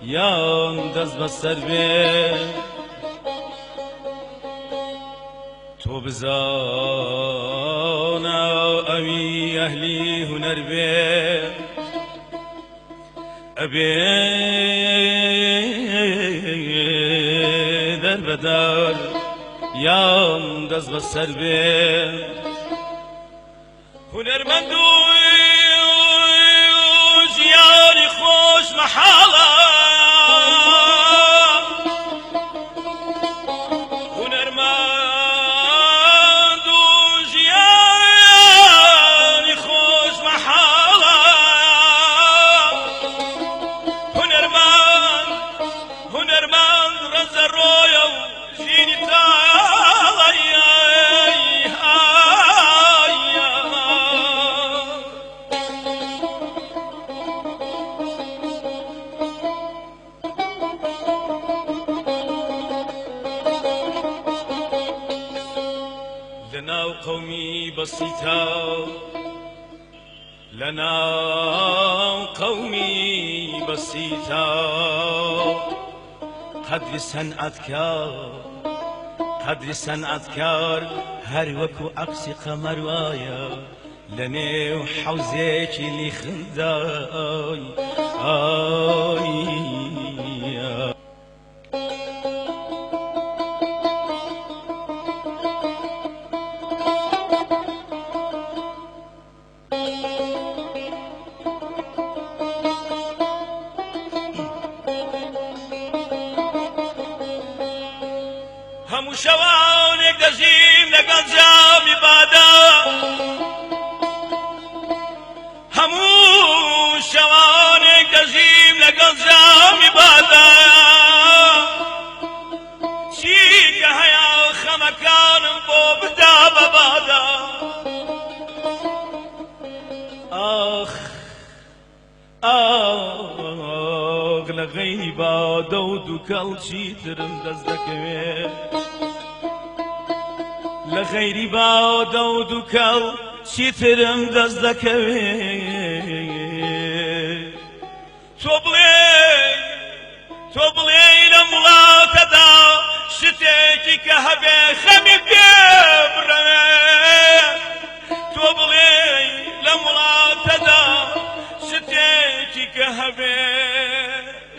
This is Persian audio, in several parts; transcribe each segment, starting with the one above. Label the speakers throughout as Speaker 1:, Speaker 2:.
Speaker 1: یان دەست بەسەر بێ تۆ بزانە ئەوی ئەهلی هونەر بێ ئەبێ دەربەدەر یان دەست بەسەر بێ هونەرمەند و ژیانی خۆش مەحاڵە هونەرمەند و ژیانی خۆش مەحاڵە هونەرمەند ڕەنجە ڕۆیە و ژینی لناو قومي بسيطة لناو قومي بسيطة قدر صنعتكار هر وكو عكسي قمر وايا لنيو حوزيكي لي خنداي همو شوانێک دەژیم لەگەڵ جامی بادا هەموو شەوانێک دەژیم لەگەڵ جامی بادا چیکە هەیە خەمەکانم بۆ بدا بە بادا ئاخ لە غەیری بادە و دووکەڵ چیترم دەست دەکەوێت لە غەیری بادە و دووکەڵ چیترم دەست دەکەوێت تۆ بڵێ لە وڵاتەدا شتێکی کە هەبێ خەمی پێ بڕەوێت تۆ بڵێ لە وڵاتەدا شتێکی کە هەبێ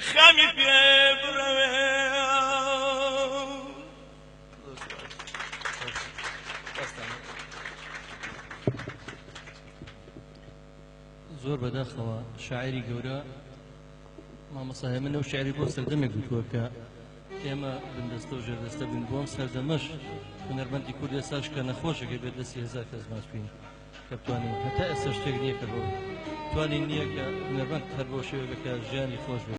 Speaker 1: خەمی پێ
Speaker 2: زۆر بەداخەوە شاعری گەورە مامۆستا هێمن ئەو شعری بۆ سەردەمێک گوتووە کە ئێمە بندەستە و ژێردەستە بووین بۆم سەردەمەش هونەرمەندی کورد ئێساش کە نەخۆشەکە بێت دەستی هەزار کەس ماچ بین کە بتوانین هەتا ئێستا شتێک نییە کە بۆ توانین نییە کە هونەرمەند هەر بۆ شێوەیەکە ژیانی خۆش بێت